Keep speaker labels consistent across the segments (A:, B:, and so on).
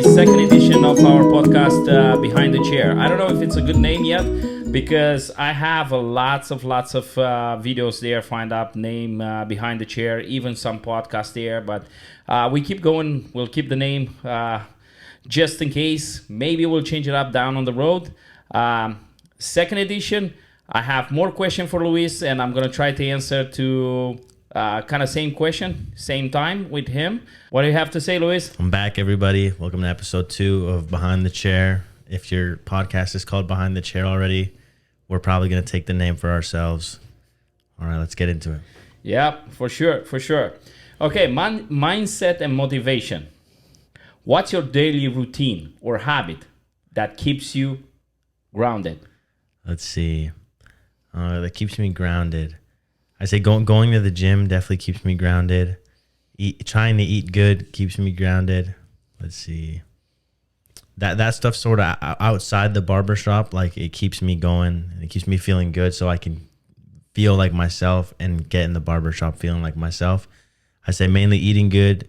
A: everybody. Second edition of our podcast, Behind the Chair. I don't know if it's a good name yet because I have lots of videos there. Find up name Behind the Chair, even some podcasts there. But we keep going. We'll keep the name just in case. Maybe we'll change it up down on the road. Second edition. I have more question for Luis, and I'm gonna try to answer to kind of same question, same time with him. What do you have to say, Luis?
B: I'm back, everybody. Welcome to episode 2 of Behind the Chair. If your podcast is called Behind the Chair already, we're probably going to take the name for ourselves. All right, let's get into it.
A: Yeah, for sure. Okay, mindset and motivation. What's your daily routine or habit that keeps you grounded?
B: Let's see. That keeps me grounded. I say going to the gym definitely keeps me grounded. Trying to eat good keeps me grounded. Let's see. That stuff sort of outside the barbershop, like it keeps me going and it keeps me feeling good so I can feel like myself and get in the barbershop feeling like myself. I say mainly eating good,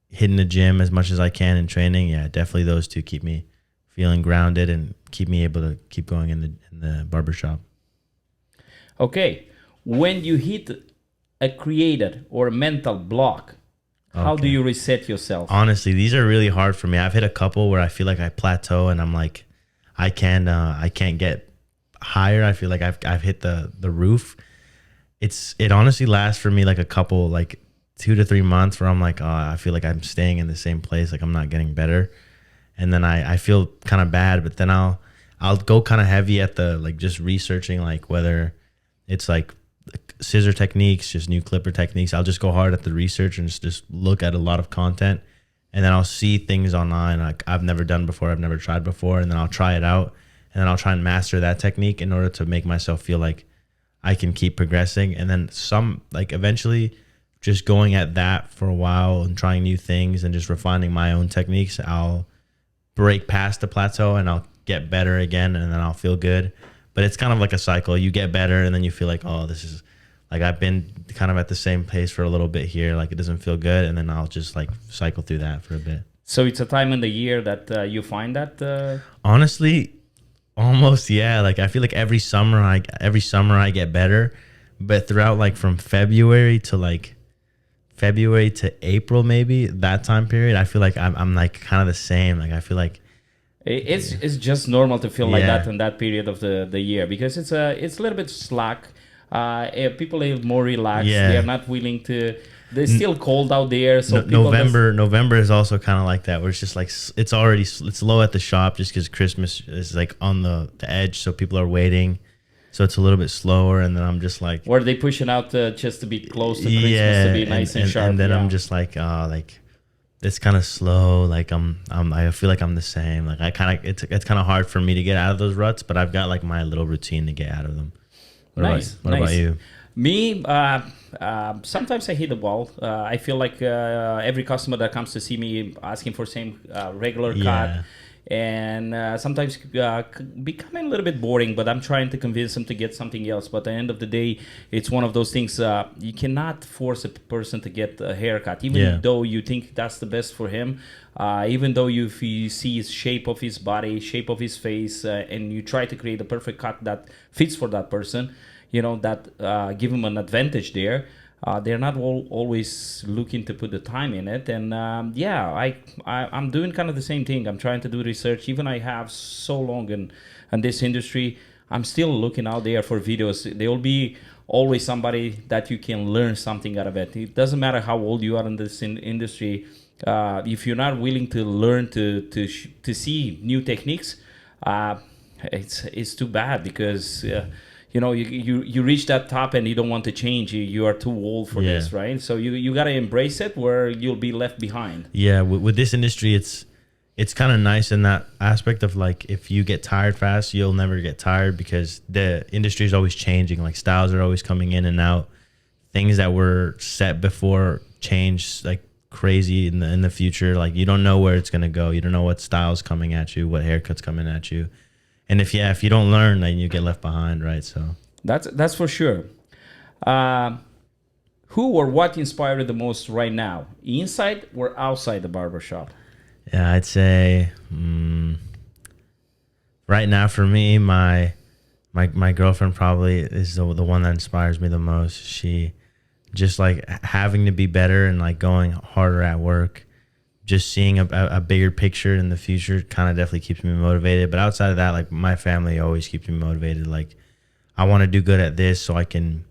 B: hitting the gym as much as I can and training. Yeah, definitely those two keep me feeling grounded and keep me able to keep going in the barbershop. Okay.
A: When you hit a creative or a mental block, how do you reset yourself?
B: Honestly, these are really hard for me. I've hit a couple where I feel like I plateau and I'm like, I can't get higher. I feel like I've hit the roof. It honestly lasts for me like a couple, like 2 to 3 months where I'm like, oh, I feel like I'm staying in the same place. Like I'm not getting better. And then I feel kind of bad, but then I'll go kind of heavy at the, like just researching, like whether it's like scissor techniques, just new clipper techniques. I'll just go hard at the research and just look at a lot of content, and then I'll see things online like I've never done before, I've never tried before, and then I'll try it out, and then I'll try and master that technique in order to make myself feel like I can keep progressing. And then eventually just going at that for a while and trying new things and just refining my own techniques, I'll break past the plateau and I'll get better again, and then I'll feel good. But it's kind of like a cycle. You get better and then you feel like, oh, this is like I've been kind of at the same pace for a little bit here. Like it doesn't feel good. And then I'll just like cycle through that for a bit.
A: So it's a time in the year that you find that?
B: Honestly, almost, yeah. Like I feel like every summer I get better. But throughout like from February to April, maybe that time period, I feel like I'm like kind of the same. Like I feel like
A: it's just normal to feel like that in that period of the year because it's a little bit slack. People are more relaxed.
B: Yeah.
A: They're not willing to. They're still cold out there. So
B: November is also kind of like that, where it's just like it's low at the shop just because Christmas is like on the edge, so people are waiting. So it's a little bit slower, and then I'm just like,
A: or they pushing out just to be close to Christmas to be nice and sharp.
B: And then I'm just like, it's kind of slow. Like I feel like I'm the same. Like it's kind of hard for me to get out of those ruts, but I've got like my little routine to get out of them. What about you?
A: Me, sometimes I hit the wall. I feel like every customer that comes to see me asking for same regular cut, and sometimes becoming a little bit boring, but I'm trying to convince them to get something else. But at the end of the day, it's one of those things, you cannot force a person to get a haircut, even though you think that's the best for him. Even though you see his shape of his body, shape of his face, and you try to create the perfect cut that fits for that person, that give him an advantage there. They're not always looking to put the time in it. And I'm doing kind of the same thing. I'm trying to do research. Even I have so long in this industry, I'm still looking out there for videos. There will be always somebody that you can learn something out of it. It doesn't matter how old you are in this industry. If you're not willing to learn to see new techniques, it's too bad because you reach that top and you don't want to change. You are too old for this, right? So you got to embrace it, where you'll be left behind.
B: Yeah, with this industry, it's kind of nice in that aspect of like, if you get tired fast, you'll never get tired because the industry is always changing. Like styles are always coming in and out. Things that were set before change like crazy in the future. Like you don't know where it's gonna go. You don't know what style's coming at you, what haircut's coming at you. And if you don't learn, then you get left behind, right? So
A: that's for sure. Who or what inspired you the most right now, inside or outside the barbershop?
B: Yeah, I'd say right now for me, my girlfriend probably is the one that inspires me the most. She just like having to be better and like going harder at work, just seeing a bigger picture in the future kind of definitely keeps me motivated. But outside of that, like my family always keeps me motivated. Like I want to do good at this so I can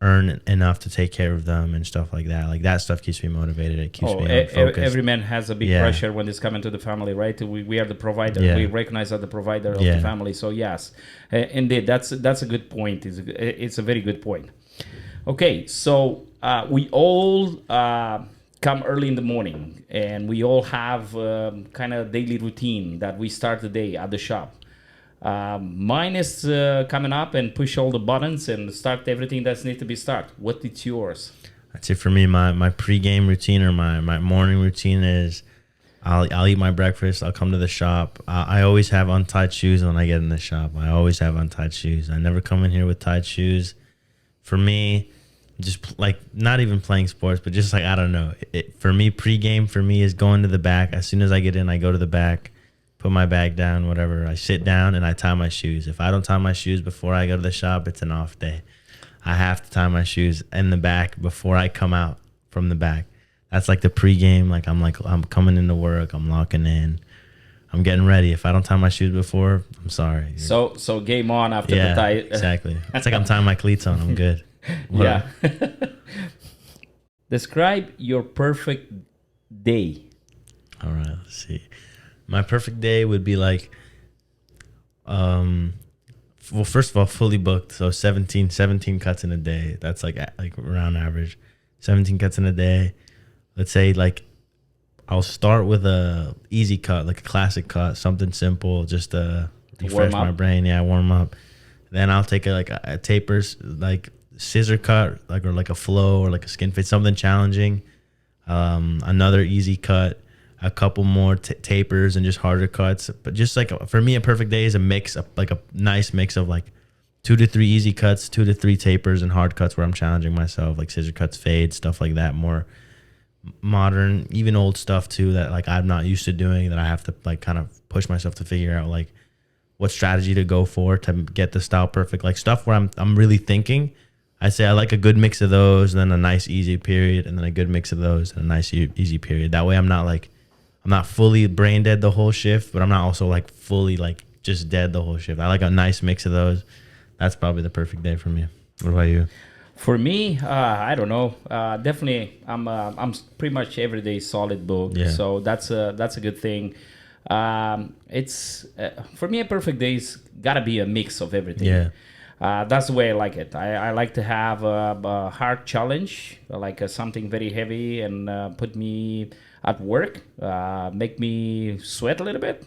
B: earn enough to take care of them and stuff like that. Like that stuff keeps me motivated. It keeps me focused.
A: Every man has a big pressure when it's coming to the family, right? We are the provider. We recognize as the provider of the family. So yes, indeed, that's a good point. It's a very good point. Okay, so we all come early in the morning, and we all have kind of daily routine that we start the day at the shop. Mine is coming up and push all the buttons and start everything that's need to be started. What is yours?
B: I'd say for me, my pregame routine or my morning routine is I'll eat my breakfast. I'll come to the shop. I always have untied shoes when I get in the shop. I always have untied shoes. I never come in here with tied shoes. For me, just like not even playing sports, but just like, I don't know. For me, pregame for me is going to the back. As soon as I get in, I go to the back. Put my bag down, whatever. I sit down and I tie my shoes. If I don't tie my shoes before I go to the shop, it's an off day. I have to tie my shoes in the back before I come out from the back. That's like the pregame. I'm coming into work. I'm locking in. I'm getting ready. If I don't tie my shoes before, I'm sorry.
A: So game on after the tie.
B: Exactly. It's like I'm tying my cleats on. I'm good.
A: Yeah. Describe your perfect day.
B: All right. Let's see. My perfect day would be like, well, first of all, fully booked. So 17 cuts in a day. That's like around average. 17 cuts in a day. Let's say like I'll start with a easy cut, like a classic cut, something simple, just to refresh my brain. Yeah, warm up. Then I'll take a tapers, like scissor cut, or like a flow or like a skin fade, something challenging. Another easy cut. A couple more tapers and just harder cuts. But just like for me, a perfect day is a mix, like a nice mix of like 2 to 3 easy cuts, 2 to 3 tapers and hard cuts where I'm challenging myself, like scissor cuts, fades, stuff like that. More modern, even old stuff too that like I'm not used to doing, that I have to like kind of push myself to figure out like what strategy to go for to get the style perfect. Like stuff where I'm really thinking. I say I like a good mix of those, and then a nice easy period, and then a good mix of those and a nice easy period. That way I'm not fully brain dead the whole shift, but I'm not also like fully like just dead the whole shift. I like a nice mix of those. That's probably the perfect day for me. What about you?
A: For me, I don't know. Definitely, I'm pretty much every day solid book. Yeah. So that's a good thing. It's for me, a perfect day's gotta be a mix of everything.
B: Yeah.
A: That's the way I like it. I like to have a hard challenge, like something very heavy, and put me at work, make me sweat a little bit,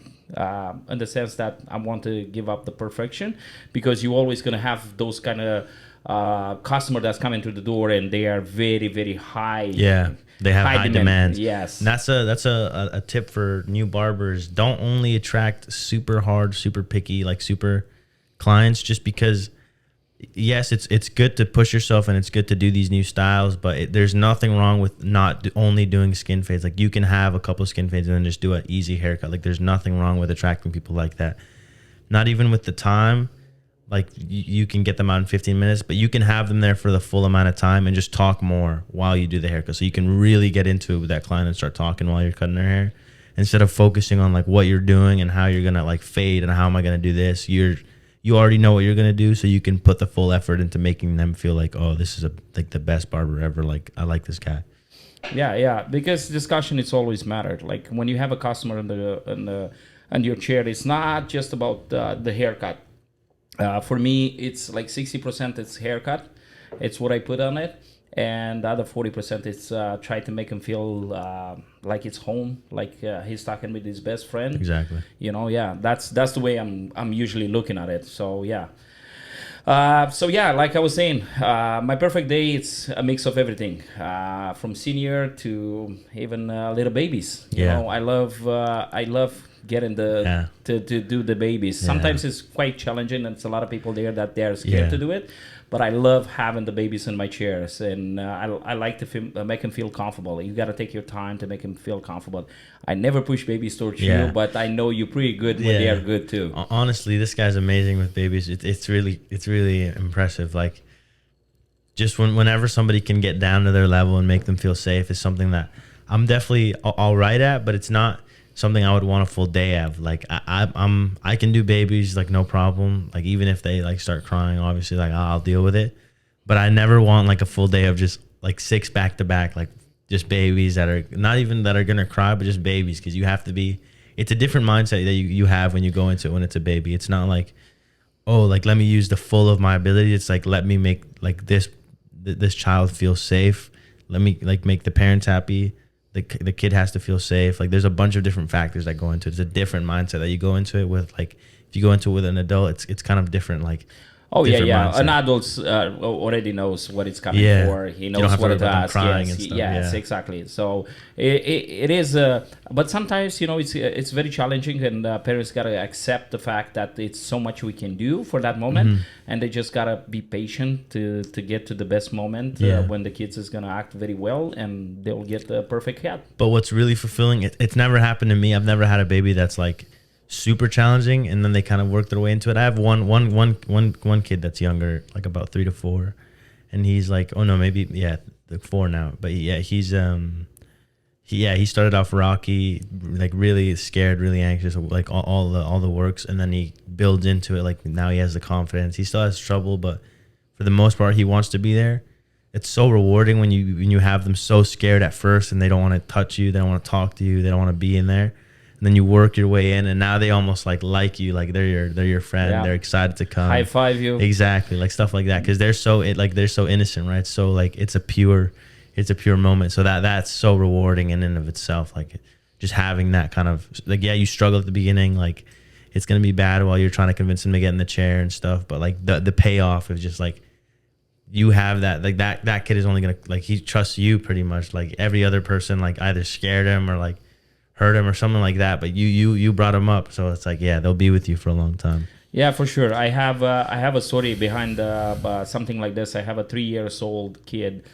A: in the sense that I want to give up the perfection, because you're always going to have those kind of customer that's coming through the door and they are very, very high.
B: Yeah, they have high demands.
A: Yes.
B: And that's a tip for new barbers. Don't only attract super hard, super picky, like super clients just because... Yes, it's good to push yourself and it's good to do these new styles, but there's nothing wrong with not only doing skin fades. Like you can have a couple of skin fades and then just do an easy haircut. Like there's nothing wrong with attracting people like that. Not even with the time. Like you can get them out in 15 minutes, but you can have them there for the full amount of time and just talk more while you do the haircut. So you can really get into it with that client and start talking while you're cutting their hair, instead of focusing on like what you're doing and how you're gonna like fade and how am I gonna do this. You already know what you're going to do, so you can put the full effort into making them feel like, oh, this is like the best barber ever. Like, I like this guy.
A: Yeah, because discussion it's always mattered. Like when you have a customer in your chair, it's not just about the haircut. For me, it's like 60% it's haircut. It's what I put on it. And the other 40% is try to make him feel like it's home, like he's talking with his best friend.
B: Exactly.
A: That's the way I'm usually looking at it. So yeah. Like I was saying, my perfect day, it's a mix of everything, from senior to even little babies. I love getting to do the babies. Sometimes it's quite challenging, and it's a lot of people there that they're scared to do it. but I love having the babies in my chairs, and I like to make them feel comfortable. You got to take your time to make them feel comfortable. I never push babies towards you, but I know you're pretty good when they are good too.
B: Honestly, this guy's amazing with babies. It's really impressive. Like, just whenever somebody can get down to their level and make them feel safe is something that I'm definitely all right at, but it's not something I would want a full day of. Like, I can do babies, like, no problem. Like, even if they like start crying, obviously, like, I'll deal with it. But I never want like a full day of just like 6 back to back, like just babies that are not even that are gonna cry, but just babies, because you have to be. It's a different mindset that you have when you go into it when it's a baby. It's not like, oh, like, let me use the full of my ability. It's like, let me make like this child feel safe. Let me like make the parents happy. The kid has to feel safe. Like, there's a bunch of different factors that go into it. It's a different mindset that you go into it with. Like, if you go into it with an adult, it's kind of different. Like,
A: oh yeah. Mindset. An adult already knows what it's coming for. He knows what to ask. Yes, exactly. So it is. But sometimes, you know, it's very challenging, and parents gotta accept the fact that it's so much we can do for that moment, and they just gotta be patient to get to the best moment when the kids is gonna act very well, and they'll get the perfect cat.
B: But what's really fulfilling, it's never happened to me. I've never had a baby that's like super challenging and then they kind of work their way into it. I have one kid that's younger, like about 3 to 4, and he's like, oh no, maybe like 4 now, but he's he started off rocky, like really scared, really anxious, like all the works, and then he builds into it. Like, now he has the confidence. He still has trouble, but for the most part he wants to be there. It's so rewarding when you have them so scared at first and they don't want to touch you, they don't want to talk to you, they don't want to be in there. And then you work your way in, and now they almost like you, like they're your friend. Yeah. They're excited to come,
A: high five you,
B: exactly, like stuff like that, because they're so innocent, right? So like it's a pure moment. So that's so rewarding in and of itself. Like, just having that kind of like, you struggle at the beginning, like it's gonna be bad while you're trying to convince them to get in the chair and stuff. But like the payoff is just like, you have that, like that kid is only gonna, like, he trusts you pretty much. Like, every other person like either scared him or like hurt him or something like that, but you brought him up, so it's like, they'll be with you for a long time.
A: Yeah, for sure. I have a story behind something like this. I have a 3-year-old kid.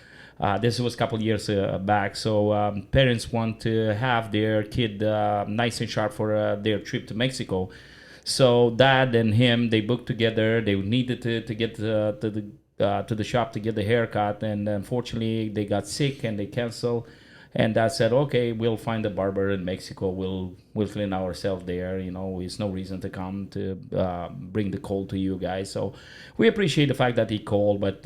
A: This was a couple years back. So parents want to have their kid nice and sharp for their trip to Mexico. So dad and him, they booked together. They needed to get to the shop to get the haircut, and unfortunately they got sick and they canceled. And Dad said, okay, we'll find a barber in Mexico. We'll clean ourselves there. You know, there's no reason to come to bring the cold to you guys. So we appreciate the fact that he called. But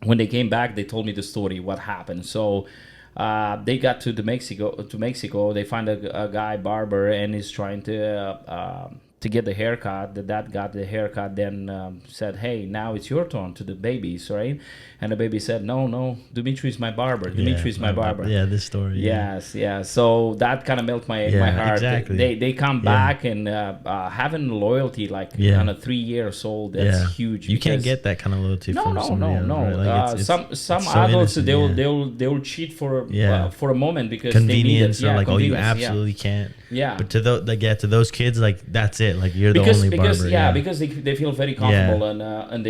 A: when they came back, they told me the story, what happened. So they got to Mexico. They find a guy, barber, and he's trying to get the haircut. The dad got the haircut, then said, hey, now it's your turn to the babies, right? And the baby said, no, Dumitru is my barber. Dumitru is my barber.
B: Yeah, this story.
A: Yes, yeah. So that kind of melted my heart. Exactly. They come back and having loyalty like on a 3 years old, that's huge.
B: You can't get that kind of loyalty from somebody else.
A: No.
B: Like
A: some
B: so
A: adults,
B: innocent,
A: they'll cheat for a moment because
B: convenience,
A: they need it.
B: Or like, oh, you absolutely can't.
A: Yeah.
B: But to those kids, like, that's it. Like, you're the only barber.
A: Because they feel very comfortable on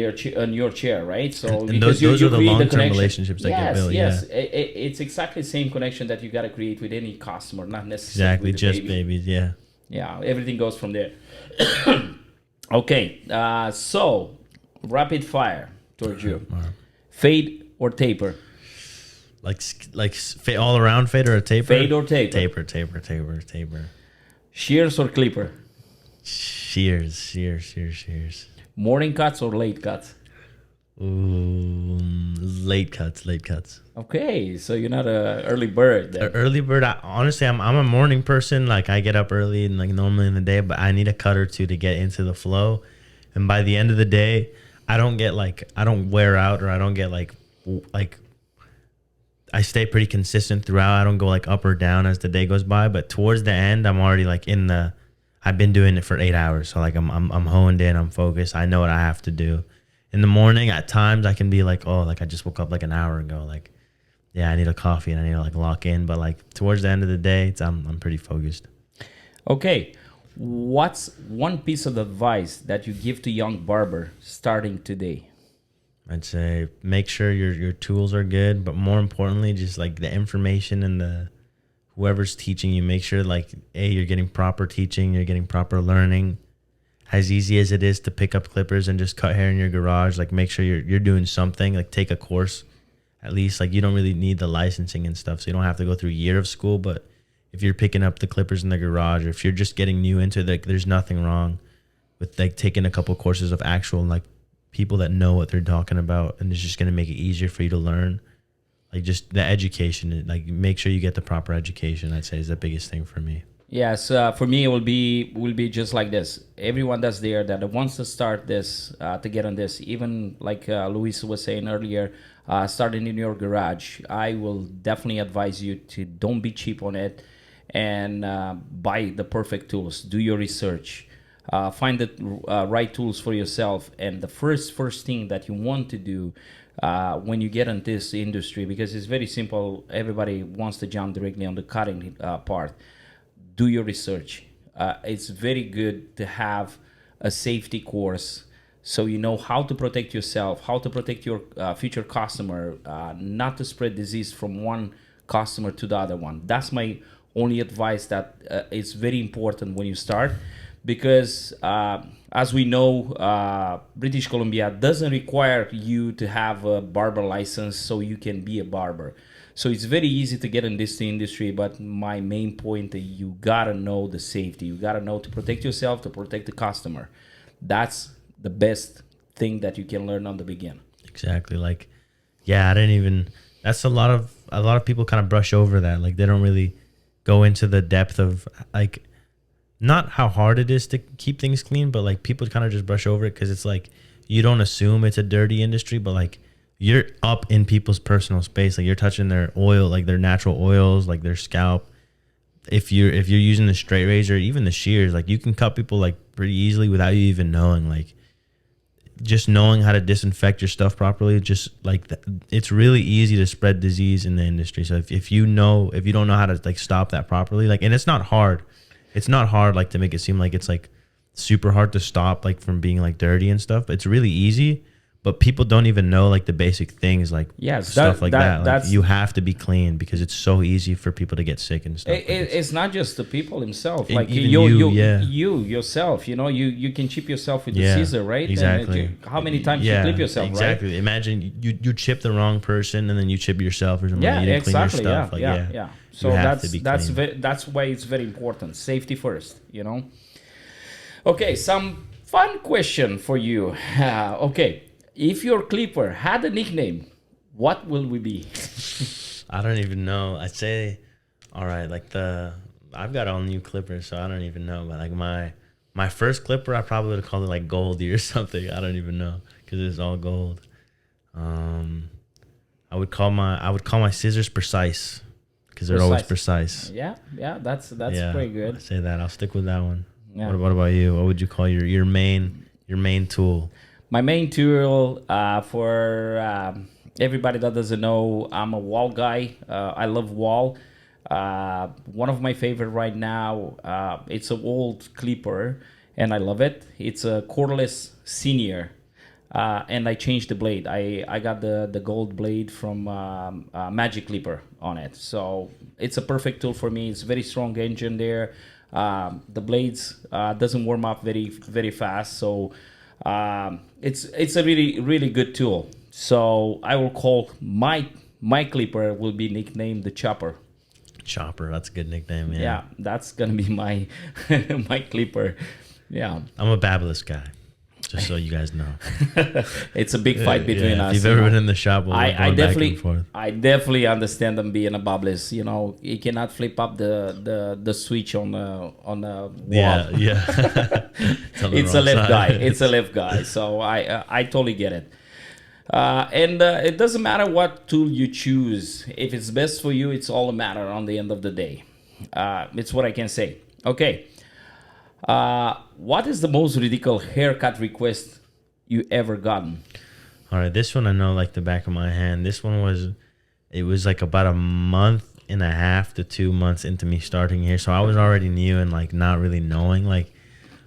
A: your chair, right? So
B: and those are the long-term relationships that get built.
A: Yes, it's exactly the same connection that you got to create with any customer, not necessarily with
B: just
A: baby.
B: babies. Yeah.
A: Yeah, everything goes from there. Okay, so rapid fire towards you. Fade or taper?
B: Like all around fade or a taper?
A: Fade or taper?
B: Taper.
A: Shears or clipper?
B: Shears.
A: Morning cuts or late cuts?
B: Ooh, late cuts.
A: Okay, so you're not a early bird then.
B: Early bird. Honestly, I'm a morning person. Like, I get up early and like normally in the day, but I need a cut or two to get into the flow. And by the end of the day, I don't wear out, or I don't get like I stay pretty consistent throughout. I don't go like up or down as the day goes by, but towards the end, I'm already like I've been doing it for 8 hours. So like I'm honed in, I'm focused. I know what I have to do. In the morning, at times I can be like, oh, like I just woke up like an hour ago. Like, yeah, I need a coffee and I need to like lock in. But like towards the end of the day, I'm pretty focused.
A: Okay. What's one piece of advice that you give to young barber starting today?
B: I'd say make sure your tools are good, but more importantly, just like the information and the whoever's teaching you, make sure like you're getting proper teaching, you're getting proper learning. As easy as it is to pick up clippers and just cut hair in your garage, like make sure you're doing something, like take a course at least. Like you don't really need the licensing and stuff, so you don't have to go through a year of school. But if you're picking up the clippers in the garage, or if you're just getting new into it, like there's nothing wrong with like taking a couple courses of actual like people that know what they're talking about, and it's just going to make it easier for you to learn. Like just the education, like make sure you get the proper education, I'd say is the biggest thing for me.
A: Yes, for me it will be just like this. Everyone that's there that wants to start this, to get on this, even like Luis was saying earlier, starting in your garage, I will definitely advise you to don't be cheap on it, and buy the perfect tools. Do your research, find the right tools for yourself, and the first thing that you want to do when you get in this industry, because it's very simple. Everybody wants to jump directly on the cutting part. Do your research. It's very good to have a safety course, so you know how to protect yourself, how to protect your future customer, not to spread disease from one customer to the other one. That's my only advice. That is very important when you start, because as we know, British Columbia doesn't require you to have a barber license so you can be a barber. So it's very easy to get in this industry, but my main point is you gotta know the safety. You gotta know to protect yourself, to protect the customer. That's the best thing that you can learn on the beginning.
B: Exactly. Like, yeah, I didn't even. That's a lot of people kind of brush over that. Like they don't really go into the depth of like not how hard it is to keep things clean, but like people kind of just brush over it because it's like you don't assume it's a dirty industry, but like you're up in people's personal space. Like you're touching their oil, like their natural oils, like their scalp. If you're using the straight razor, even the shears, like you can cut people like pretty easily without you even knowing. Like just knowing how to disinfect your stuff properly, just like it's really easy to spread disease in the industry. So if you don't know how to like stop that properly, like, and it's not hard. It's not hard like to make it seem like it's like super hard to stop like from being like dirty and stuff. It's really easy. But people don't even know like the basic things, like stuff like that. Like you have to be clean because it's so easy for people to get sick and stuff.
A: It's not just the people himself. Like
B: you
A: yourself. You know, you can chip yourself with the scissor, right?
B: Exactly.
A: And how many times you clip yourself,
B: exactly.
A: Right?
B: Imagine you chip the wrong person and then you chip yourself or something.
A: Yeah,
B: you didn't
A: exactly.
B: Clean your stuff.
A: Yeah. So that's why it's very important. Safety first. You know. Okay, some fun question for you. Okay. If your clipper had a nickname, what will we be?
B: I don't even know. I'd say, all right, like I've got all new clippers, so I don't even know. But like my first clipper, I probably would have called it like Goldie or something. I don't even know because it's all gold. I would call my scissors Precise because they're always precise.
A: Yeah, that's pretty good.
B: I'd say that. I'll stick with that one. Yeah. What about you? What would you call your main tool?
A: My main tool, for everybody that doesn't know, I'm a wall guy. I love wall. One of my favorite right now, it's an old clipper, and I love it. It's a cordless senior, and I changed the blade. I got the gold blade from Magic Clipper on it. So it's a perfect tool for me. It's a very strong engine there. The blades doesn't warm up very, very fast. So it's a really, really good tool. So I will call my clipper will be nicknamed the Chopper.
B: Chopper, that's a good nickname.
A: Yeah, that's gonna be my my clipper. Yeah,
B: I'm a Babyliss guy, just so you guys know.
A: It's a big fight between us.
B: If you've ever been in the shop,
A: I definitely understand them being a Babyliss. You know, you cannot flip up the switch on the wall.
B: Yeah.
A: It's a left guy. It's a left guy. So I totally get it. And it doesn't matter what tool you choose. If it's best for you, it's all a matter on the end of the day. It's what I can say. Okay. What is the most ridiculous haircut request you ever gotten?
B: All right, this one I know like the back of my hand. This one was like about a month and a half to 2 months into me starting here. So I was already new and like not really knowing. Like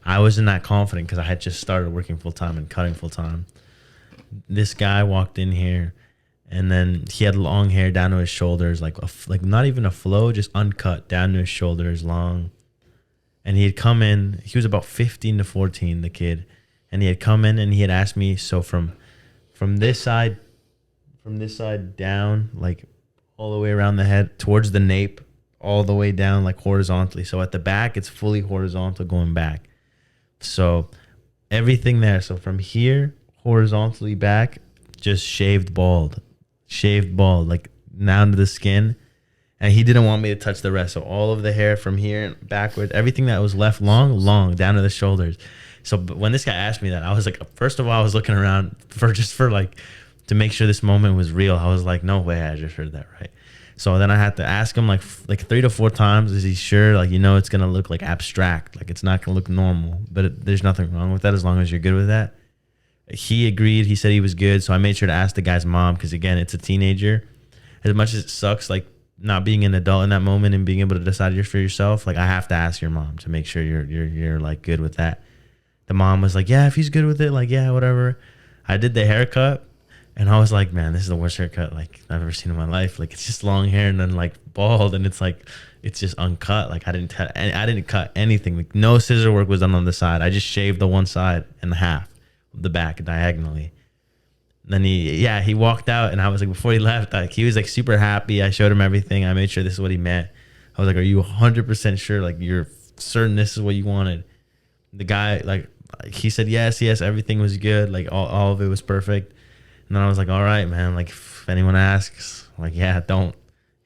B: I wasn't that confident because I had just started working full time and cutting full time. this guy walked in here, and then he had long hair down to his shoulders, like not even a flow, just uncut down to his shoulders, long. And he had come in. He was about 15 to 14, the kid, and he had come in and he had asked me. So from this side down, like all the way around the head towards the nape, all the way down like horizontally. So at the back, it's fully horizontal going back. So everything there. So from here horizontally back, just shaved bald, like down to the skin. And he didn't want me to touch the rest. So all of the hair from here and backward, everything that was left long down to the shoulders. So when this guy asked me that, I was like, first of all, I was looking around for like to make sure this moment was real. I was like, no way, I just heard that right. So then I had to ask him like 3 to 4 times, is he sure? Like, it's going to look like abstract. Like, it's not going to look normal. But there's nothing wrong with that as long as you're good with that. He agreed. He said he was good. So I made sure to ask the guy's mom because, again, it's a teenager. As much as it sucks, like, not being an adult in that moment and being able to decide for yourself, like, I have to ask your mom to make sure you're like good with that. The mom was like, yeah, if he's good with it, like, yeah, whatever. I did the haircut and I was like, man, this is the worst haircut like I've ever seen in my life. Like, it's just long hair and then like bald and it's like it's just uncut. Like I didn't cut anything. Like no scissor work was done on the side. I just shaved the one side and the half of the back diagonally. Then he walked out and I was like, before he left, like he was like super happy. I showed him everything. I made sure this is what he meant. I was like, are you 100% sure? Like you're certain this is what you wanted? The guy, like he said, yes, everything was good. Like all of it was perfect. And then I was like, all right, man. Like if anyone asks, like, yeah,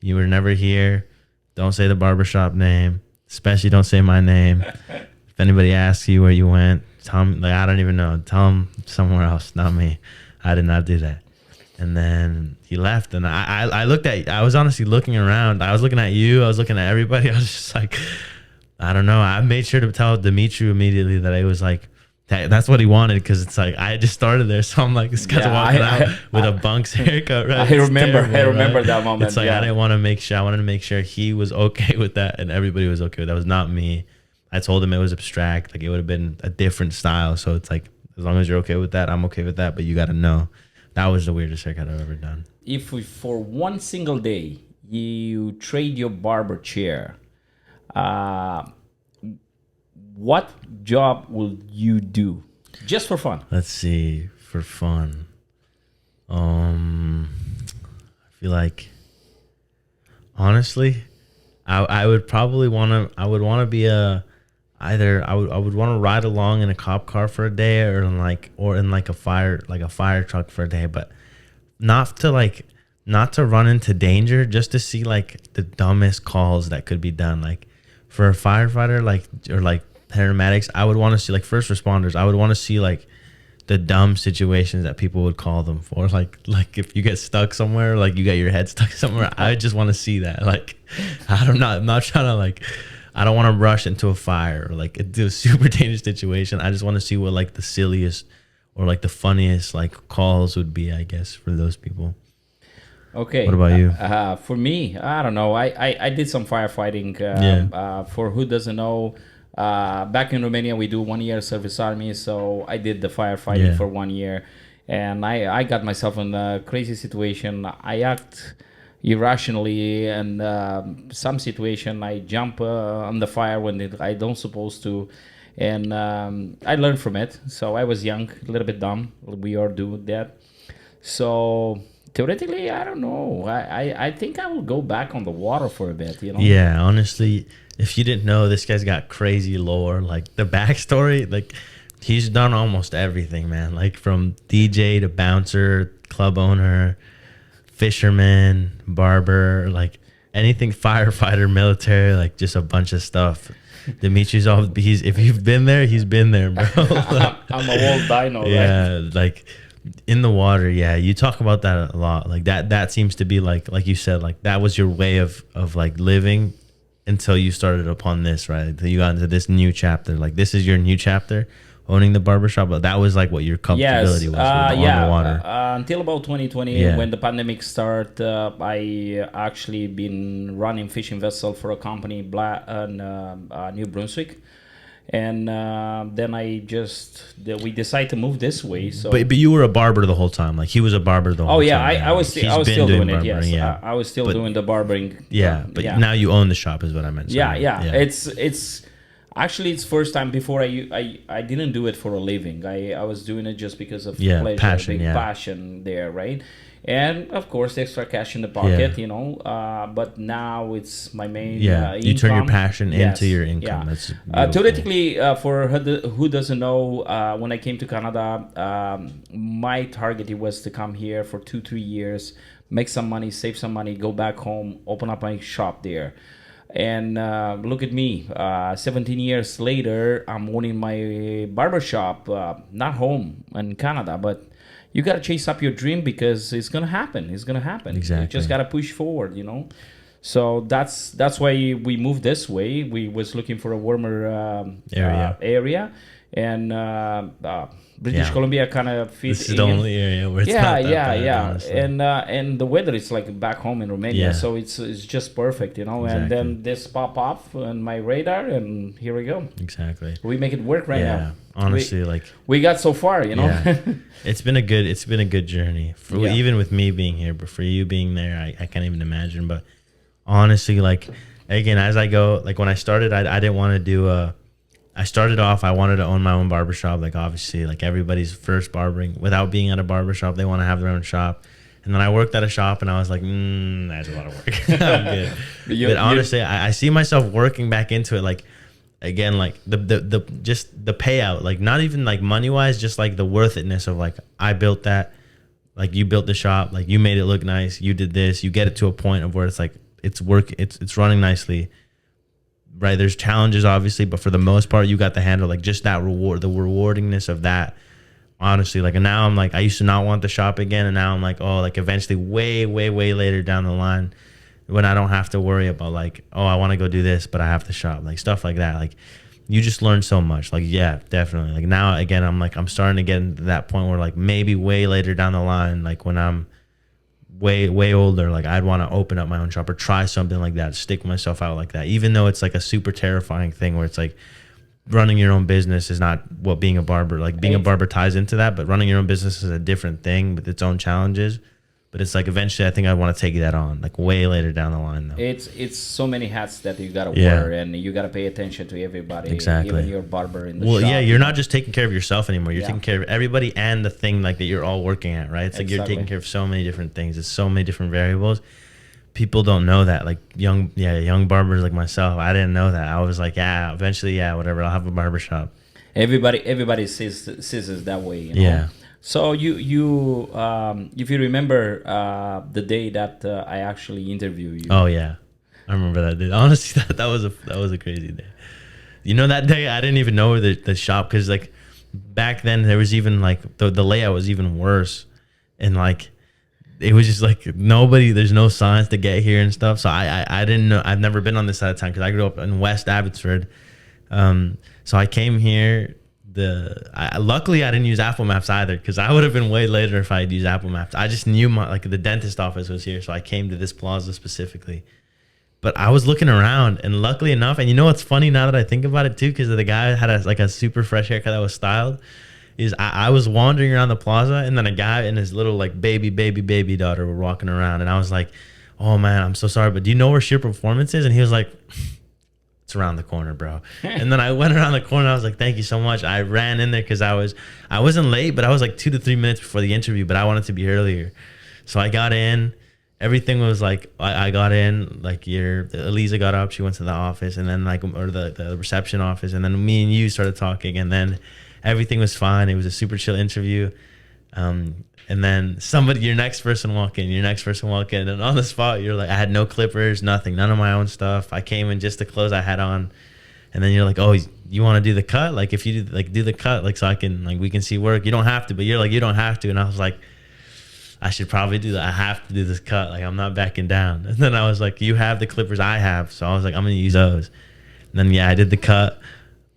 B: you were never here. Don't say the barbershop name. Especially don't say my name. If anybody asks you where you went, tell them, like, I don't even know. Tell them somewhere else, not me. I did not do that. And then he left, and I was honestly looking around. I was looking at you. I was looking at everybody. I was just like, I don't know. I made sure to tell Dumitru immediately that I was like, that's what he wanted because it's like I just started there. So I'm like, this guy's walking out with a Bunk's haircut. Right?
A: I remember that moment.
B: It's like I didn't want to make sure. I wanted to make sure he was okay with that, and everybody was okay with that. It was not me. I told him it was abstract. Like it would have been a different style. So it's like, as long as you're okay with that, I'm okay with that. But you got to know that was the weirdest haircut I've ever done.
A: If for one single day you trade your barber chair, what job will you do just for fun?
B: Let's see, for fun. I feel like, honestly, I would probably want to be either I would want to ride along in a cop car for a day or in a fire truck for a day, but not to run into danger, just to see like the dumbest calls that could be done. Like for a firefighter, or paramedics, I would want to see, like first responders, I would want to see like the dumb situations that people would call them for. Like if you get stuck somewhere, like you got your head stuck somewhere, I just want to see that. Like I'm not trying to like, I don't want to rush into a fire or like into a super dangerous situation. I just want to see what like the silliest or like the funniest like calls would be, I guess, for those people.
A: Okay.
B: What about you?
A: For me, I don't know. I did some firefighting. For who doesn't know, back in Romania, we do 1 year service army. So I did the firefighting for 1 year. And I got myself in a crazy situation. I act irrationally, and some situation I jump on the fire when I don't supposed to, and I learned from it. So I was young, a little bit dumb. We all do that. So theoretically, I don't know. I think I will go back on the water for a bit.
B: Yeah, honestly, if you didn't know, this guy's got crazy lore. Like the backstory, like he's done almost everything, man. Like from DJ to bouncer, club owner, fisherman, barber, like anything, firefighter, military, like just a bunch of stuff. Dumitru's if you've been there, he's been there, bro. Like,
A: I'm a old dino,
B: yeah, right? Like in the water, yeah. You talk about that a lot. Like that seems to be like you said, like that was your way of like living until you started upon this, right? Until you got into this new chapter. Like this is your new chapter, owning the barbershop, but that was like what your comfortability was on the water.
A: Until about 2020, when the pandemic started, I actually been running fishing vessel for a company in New Brunswick, And then we decided to move this way. So,
B: but you were a barber the whole time. Like he was a barber the whole time.
A: oh yeah, I was still doing it. Yes,
B: yeah.
A: I was still doing the barbering.
B: Yeah, but now you own the shop, is what I meant.
A: Yeah. It's actually it's first time. Before I didn't do it for a living. I was doing it just because of pleasure,
B: passion,
A: passion there, right? And of course, extra cash in the pocket, you know. But now it's my main income.
B: You turn your passion into your income. That's
A: theoretically, for who doesn't know, when I came to Canada, my target was to come here for 2-3 years, make some money, save some money, go back home, open up my shop there. And look at me, 17 years later, I'm owning my barbershop, not home in Canada, but you got to chase up your dream because it's going to happen. It's going to happen.
B: Exactly.
A: You just got to push forward, you know. So that's why we moved this way. We was looking for a warmer area. And British Columbia kind of fits.
B: This is the only area where it's not that bad, honestly.
A: And the weather is like back home in Romania, so it's just perfect, you know.
B: Exactly.
A: And then this pop off on my radar, and here we go.
B: Exactly.
A: We make it work right now.
B: Honestly,
A: we got so far, you know.
B: It's been a good journey for even with me being here, but for you being there, I can't even imagine. But honestly, like again, as I go, like when I started, I didn't want to do I started off, I wanted to own my own barbershop. Like obviously, like everybody's first barbering without being at a barbershop, they want to have their own shop. And then I worked at a shop and I was like, that's a lot of work. I'm good. But honestly, I see myself working back into it. Like, again, like the just the payout, like not even like money wise, just like the worth itness of like, I built that, like you built the shop, like you made it look nice. You did this, you get it to a point of where it's like, it's running nicely. Right, there's challenges obviously, but for the most part, you got the handle. Like just that reward, the rewardingness of that. Honestly, like, and now I'm like, I used to not want the shop again, and now I'm like, oh, like eventually, way later down the line, when I don't have to worry about like, oh, I want to go do this, but I have to shop, like stuff like that. Like, you just learn so much. Like, yeah, definitely. Like now, again, I'm starting to get into that point where like maybe way later down the line, like when I'm way older, like I'd want to open up my own shop or try something like that, stick myself out like that, even though it's like a super terrifying thing where it's like running your own business is not what being a barber, like being a barber ties into that, but running your own business is a different thing with its own challenges. But it's like eventually I think I want to take that on, like way later down the line though.
A: It's so many hats that you gotta wear, and you gotta pay attention to everybody.
B: Exactly.
A: Even your barber in the shop.
B: Well, yeah, you're not just taking care of yourself anymore. You're taking care of everybody and the thing like that you're all working at, right? It's like you're taking care of so many different things. It's so many different variables. People don't know that. Like young barbers like myself, I didn't know that. I was like, eventually, whatever, I'll have a barbershop.
A: Everybody sees it that way, you know? Yeah. So you if you remember the day that I actually interviewed you.
B: Oh yeah, I remember that day. Honestly, that was a crazy day. You know, that day I didn't even know the shop, because like back then there was even like the layout was even worse, and like it was just like there's no signs to get here and stuff. So I didn't know. I've never been on this side of town because I grew up in West Abbotsford. So I came here. Luckily I didn't use Apple Maps either, because I would have been way later if I had used Apple Maps. I just knew the dentist office was here, so I came to this plaza specifically. But I was looking around, and luckily enough, and you know what's funny now that I think about it too, because the guy had a super fresh haircut that was styled, is I was wandering around the plaza, and then a guy and his little like baby daughter were walking around, and I was like, oh man, I'm so sorry, but do you know where Shear Performance is? And he was like, around the corner, bro. And then I went around the corner. I was like, thank you so much. I ran in there because I wasn't late, but I was like 2 to 3 minutes before the interview, but I wanted to be earlier. So I got in. Everything was like, I got in, like Eliza got up, she went to the office, and then the reception office, and then me and you started talking, and then everything was fine. It was a super chill interview. And then your next person walk in, and on the spot, you're like, I had no clippers, nothing, none of my own stuff. I came in just the clothes I had on. And then you're like, oh, you want to do the cut? Like, if you do the cut, like, so I can, like, we can see work. You don't have to, but you're like, you don't have to. And I was like, I should probably do that. I have to do this cut. Like, I'm not backing down. And then I was like, you have the clippers I have. So I was like, I'm going to use those. And then, I did the cut.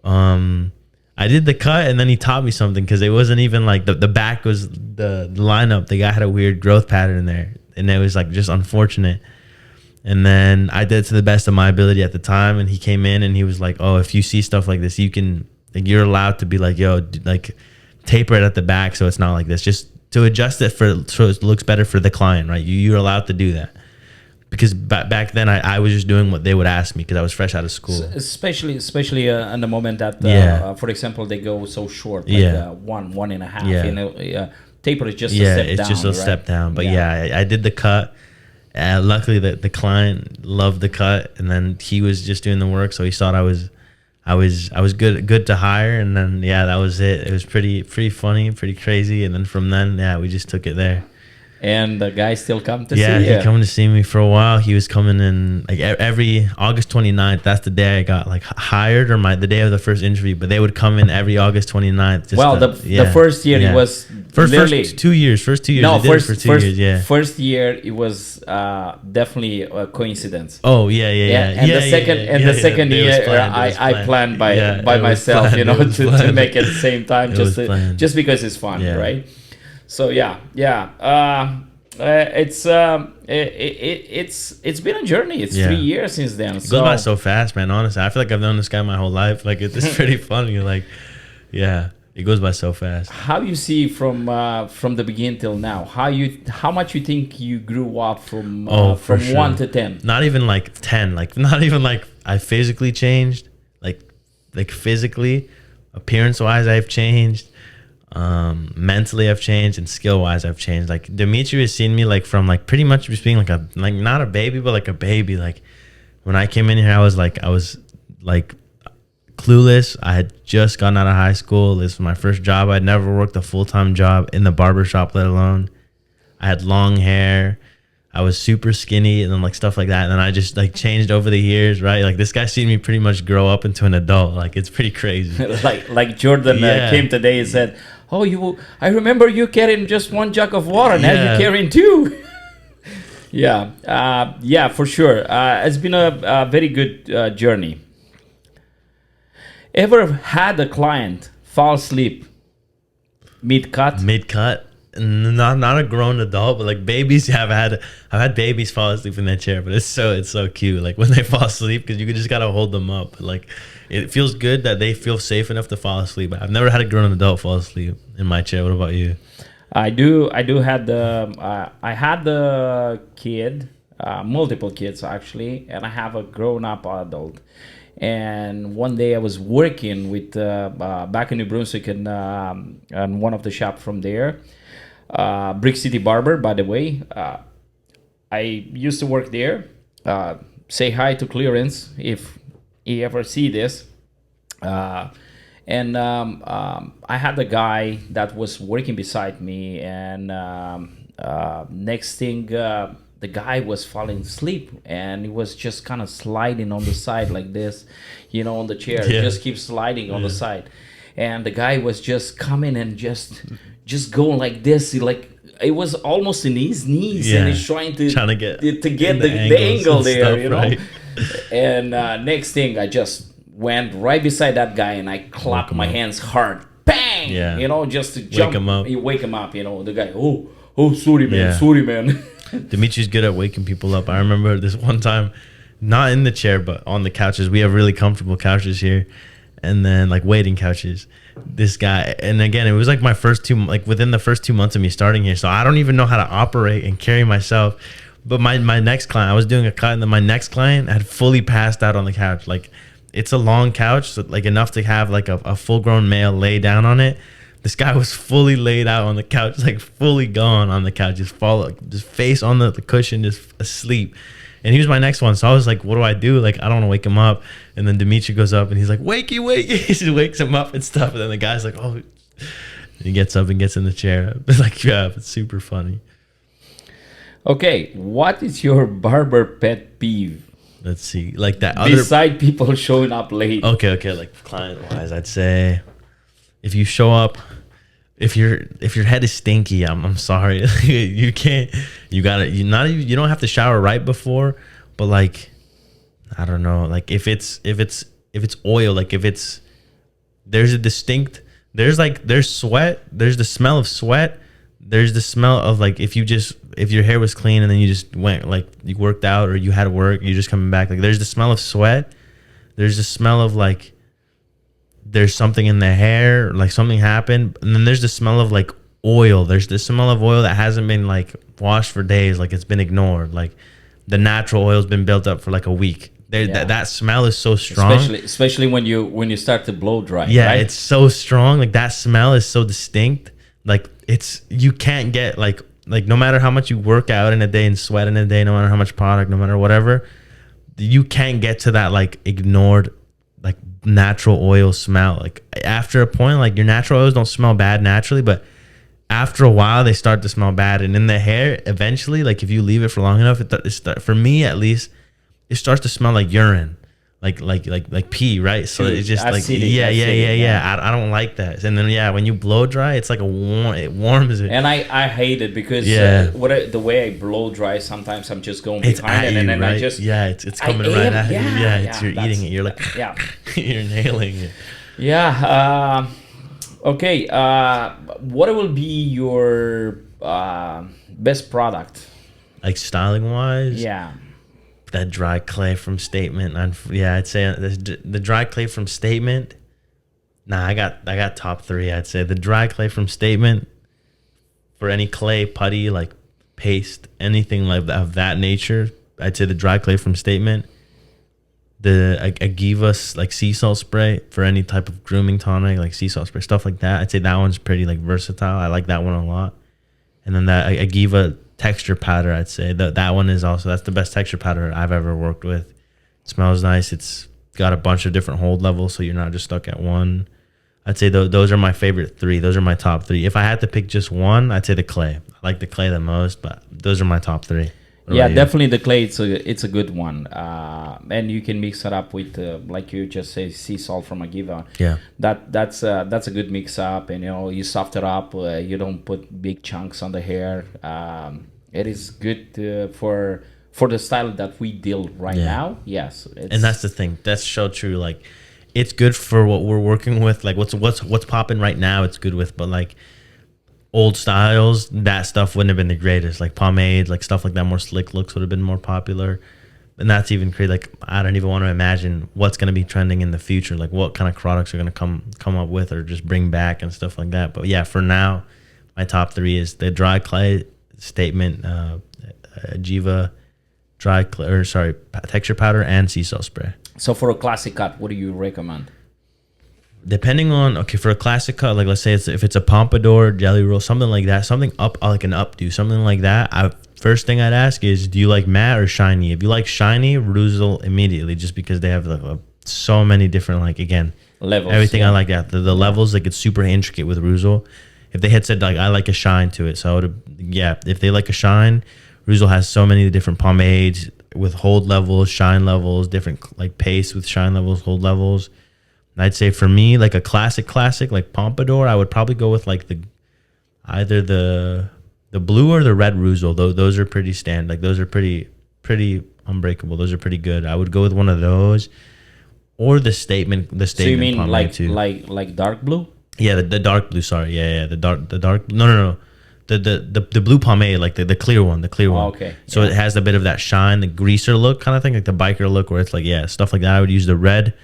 B: And then he taught me something, because it wasn't even like the back was the lineup. The guy had a weird growth pattern there, and it was like just unfortunate. And then I did it to the best of my ability at the time. And he came in and he was like, oh, if you see stuff like this, you can, like, you're allowed to be like, yo, like taper it at the back so it's not like this, just to adjust it so it looks better for the client, right? You're allowed to do that. Because back then I was just doing what they would ask me because I was fresh out of school.
A: Especially in the moment that, for example, they go so short, like 1.5.
B: Yeah.
A: You know, taper is just a
B: yeah,
A: step
B: it's
A: down,
B: just a
A: right?
B: step down. But I did the cut. Luckily, the client loved the cut, and then he was just doing the work, so he thought I was good to hire. And then that was it. It was pretty funny, pretty crazy. And then from then, we just took it there.
A: And the guy still come to see you?
B: Yeah, he come to see me for a while. He was coming in like every August 29th. That's the day I got like hired, or the day of the first interview. But they would come in every August 29th.
A: The first year it was
B: first 2 years. First 2 years.
A: No,
B: first 2 years. Yeah.
A: First year it was definitely a coincidence.
B: Oh yeah.
A: And the second year I planned by myself, planned. To make it at the same time, just because it's fun, right? So it's been a journey. It's 3 years since then.
B: It goes by so fast, man. Honestly, I feel like I've known this guy my whole life. Like it's pretty funny. Like, it goes by so fast.
A: How you see from the beginning till now? How much you think you grew up from
B: sure.
A: 1 to 10?
B: Not even like 10. Like not even like I physically changed. Like physically, appearance wise, I've changed. Mentally I've changed, and skill wise I've changed. Like Dumitru has seen me like from like pretty much just being like not a baby, but like a baby. Like when I came in here, I was like clueless. I had just gotten out of high school. This was my first job. I'd never worked a full-time job in the barbershop, let alone. I had long hair. I was super skinny, and then like stuff like that. And then I just like changed over the years, right? Like this guy seen me pretty much grow up into an adult. Like it's pretty crazy.
A: like Jordan came today and said, "Oh, I remember you carrying just one jug of water. Now you're carrying two." For sure. It's been a very good journey. Ever had a client fall asleep mid-cut?
B: Mid-cut? Not a grown adult, but like babies. I've had babies fall asleep in that chair, but it's so cute. Like when they fall asleep, because you just gotta hold them up. Like it feels good that they feel safe enough to fall asleep. I've never had a grown adult fall asleep in my chair. What about you?
A: I had the kid, multiple kids actually, and I have a grown-up adult. And one day I was working with back in New Brunswick and one of the shops from there. Brick City Barber, by the way. I used to work there. Say hi to Clearance if he ever see this. And I had a guy that was working beside me, and next thing, the guy was falling asleep, and he was just kind of sliding on the side like this, on the chair. Just keeps sliding on the side. And the guy was just coming and just going like this. It was almost in his knees, and he's trying to get the angle there, stuff, right? And next thing, I just went right beside that guy, and I clapped my hands hard, bang, just to jump, wake him up. The guy, oh, sorry man.
B: Dimitri's good at waking people up. I remember this one time, not in the chair, but on the couches. We have really comfortable couches here, and then like waiting couches. This guy, and again, it was like within the first 2 months of me starting here, so I don't even know how to operate and carry myself. But my next client, I was doing a cut, and then my next client had fully passed out on the couch. Like it's a long couch, so like enough to have like a full-grown male lay down on it. This guy was fully laid out on the couch, like fully gone on the couch, just face on the cushion, just asleep. And he was my next one, so I was like, what do I do? Like, I don't want to wake him up. And then Dumitru goes up, and he's like, wakey. He just wakes him up and stuff. And then the guy's like, oh. And he gets up and gets in the chair. It's like, it's super funny.
A: Okay, what is your barber pet peeve?
B: Let's see, like that
A: beside people showing up late.
B: Okay, like client-wise, I'd say if you show up, if your head is stinky, I'm sorry. You don't have to shower right before, but like I don't know, like if it's oil, like there's sweat, there's the smell of sweat, there's the smell of like if your hair was clean and then you just went like you worked out or you had work, you're just coming back. Like there's the smell of sweat. There's the smell of like there's something in the hair, like something happened. And then there's the smell of like oil. There's the smell of oil that hasn't been like washed for days, like it's been ignored. Like the natural oil's been built up for like a week. That smell is so strong,
A: especially when you start to blow dry.
B: Yeah,
A: right?
B: It's so strong. Like that smell is so distinct. Like you can't get like no matter how much you work out in a day and sweat in a day, no matter how much product, no matter whatever, you can't get to that like ignored like natural oil smell. Like after a point, like your natural oils don't smell bad naturally, but after a while they start to smell bad. And in the hair, eventually, like if you leave it for long enough, for me at least, it starts to smell like urine, like pee, right? So it's just like yeah. I don't like that. And then when you blow dry, it's like it warms it.
A: And I hate it because the way I blow dry, sometimes I'm just going behind it, and then
B: right?
A: I just
B: it's coming right at you. You're eating it. You're like you're inhaling it.
A: Yeah. Okay. What will be your best product?
B: Like styling wise?
A: Yeah.
B: That dry clay from Statement. I'd say the dry clay from Statement. Nah, I got top 3. I'd say the dry clay from Statement. For any clay, putty, like paste, anything like of that nature, I'd say the dry clay from Statement. The Agiva like sea salt spray for any type of grooming tonic, like sea salt spray, stuff like that. I'd say that one's pretty like versatile. I like that one a lot. And then that Agiva texture powder, I'd say that one is that's the best texture powder I've ever worked with. It smells nice. It's got a bunch of different hold levels, so you're not just stuck at one. I'd say those are my favorite 3. Those are my top 3. If I had to pick just one, I'd say the clay. I like the clay the most, but those are my top 3.
A: Definitely the clay. It's a good one, and you can mix it up with like you just say sea salt from Agiva.
B: Yeah,
A: that's a good mix up, and you soft it up. You don't put big chunks on the hair. It is good for the style that we deal right now. Yes,
B: and that's the thing. That's so true. Like, it's good for what we're working with. Like what's popping right now. It's good with, but like old styles, that stuff wouldn't have been the greatest. Like pomades, like stuff like that, more slick looks would have been more popular. And that's even crazy. Like I don't even want to imagine what's going to be trending in the future. Like what kind of products are going to come up with or just bring back and stuff like that. But yeah, for now, my top 3 is the dry clay Statement, Agiva texture powder, and sea salt spray.
A: So for a classic cut, what do you recommend?
B: Depending on, for a classic cut, like let's say if it's a pompadour, jelly roll, something like that, something up like an updo, something like that. First thing I'd ask is, do you like matte or shiny? If you like shiny, Ruzel immediately, just because they have so many different levels. Everything I like that. The levels, like it's super intricate with Ruzel. If they had said like I like a shine to it, so I would if they like a shine, Ruzel has so many different pomades with hold levels, shine levels, different like paste with shine levels, hold levels. I'd say for me, like a classic like pompadour, I would probably go with like either the blue or the red Ruzel. Those are pretty like those are pretty unbreakable. Those are pretty good. I would go with one of those, or the Statement. So you mean
A: like dark blue?
B: Yeah, the dark blue. Sorry, the dark. No. The blue pomade, like the clear one,
A: Okay.
B: So it has a bit of that shine, the greaser look kind of thing, like the biker look, where it's like stuff like that. I would use the red.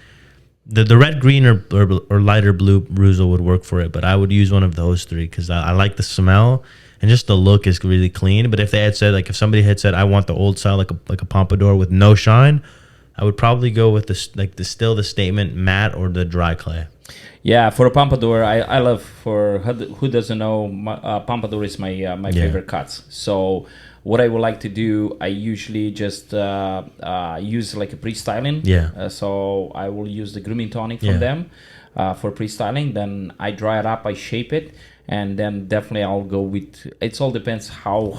B: The red, green, or lighter blue Ruzel would work for it, but I would use one of those 3 because I like the smell and just the look is really clean. But if they had said, like, if somebody had said I want the old style, like a pompadour with no shine, I would probably go with the Statement matte or the dry clay.
A: Yeah, for a pompadour, I love. For who doesn't know, pompadour is my favorite cuts. So what I would like to do, I usually just use like a pre-styling. So I will use the grooming tonic from them for pre-styling. Then I dry it up, I shape it, and then definitely I'll go with. It all depends how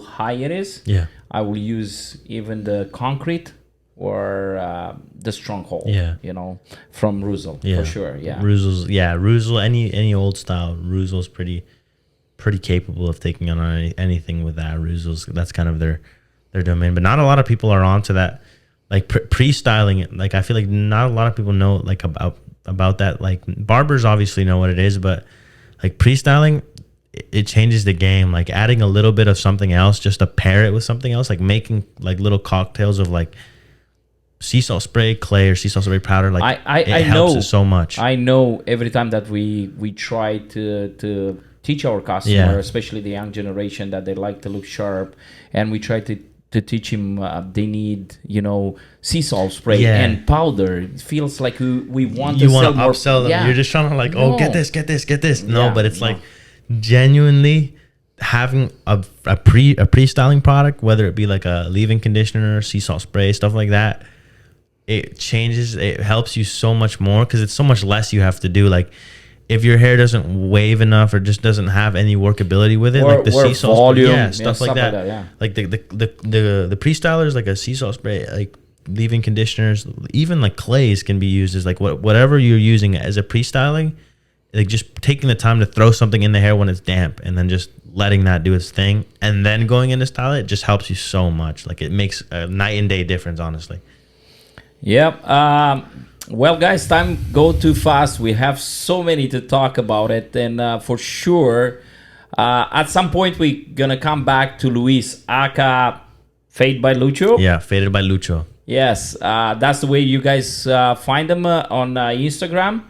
A: high it is. I will use even the concrete or the stronghold. From Ruzel for sure.
B: Ruzel. Any old style Ruzel's pretty capable of taking on anything with that. Ruzel's, that's kind of their domain, but not a lot of people are onto that, like pre-styling it. Like I feel like not a lot of people know like about that. Like barbers obviously know what it is, but like pre-styling, it changes the game. Like adding a little bit of something else just to pair it with something else, like making like little cocktails of like sea salt spray clay or sea salt spray powder. Like it helps it so much.
A: I know every time that we try to teach our customer, especially the young generation, that they like to look sharp, and we try to teach him they need, you know, sea salt spray and powder. It feels like we want to sell more.
B: Upsell them. You're just trying to like, oh, get this. No, but it's like genuinely having a pre-styling product, whether it be like a leave-in conditioner, sea salt spray, stuff like that. It helps you so much more because it's so much less you have to do. Like if your hair doesn't wave enough or just doesn't have any workability with it, like the sea salt spray, stuff like that. Like the pre-stylers, like a sea salt spray, like leave-in conditioners, even like clays can be used as like whatever you're using as a pre-styling. Like just taking the time to throw something in the hair when it's damp and then just letting that do its thing and then going in to style it just helps you so much. Like it makes a night and day difference, honestly.
A: Yep. Well, guys, time go too fast. We have so many to talk about it, and for sure, at some point we're gonna come back to Luis, aka Fade by Lucho.
B: Yeah, Faded by Lucho.
A: Yes, that's the way you guys find him on Instagram.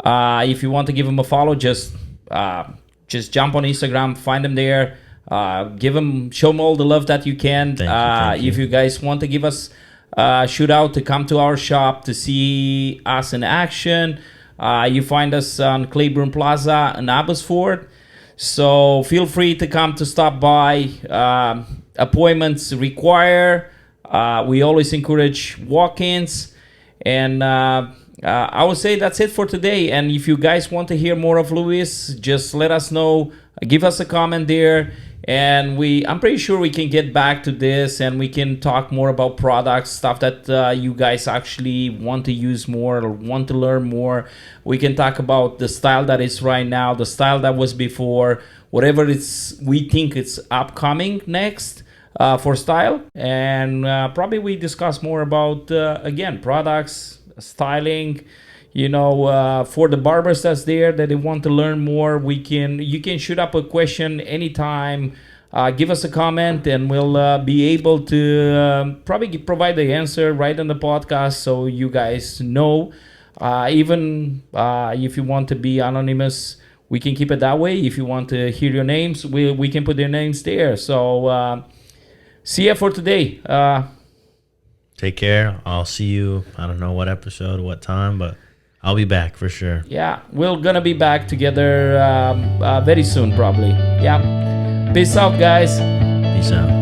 A: If you want to give him a follow, just jump on Instagram, find him there, show him all the love that you can. Thank you. If you guys want to give us shoot out to come to our shop to see us in action, you find us on Claiborne Plaza in Abbotsford, so feel free to come to stop by. Appointments require. We always encourage walk-ins, and I would say that's it for today. And if you guys want to hear more of Luis, just let us know, give us a comment there, and I'm pretty sure we can get back to this and we can talk more about products, stuff that you guys actually want to use more or want to learn more. We can talk about the style that is right now, the style that was before, whatever we think it's upcoming next for style. And probably we discuss more about, again, products, styling. You know, for the barbers that's there that they want to learn more, you can shoot up a question anytime. Give us a comment, and we'll be able to probably provide the answer right on the podcast, so you guys know. Even if you want to be anonymous, we can keep it that way. If you want to hear your names, we can put their names there. So see ya for today.
B: Take care. I'll see you. I don't know what episode, what time, but I'll be back for sure.
A: Yeah, we're gonna be back together very soon, probably. Yeah. Peace out, guys.
B: Peace out.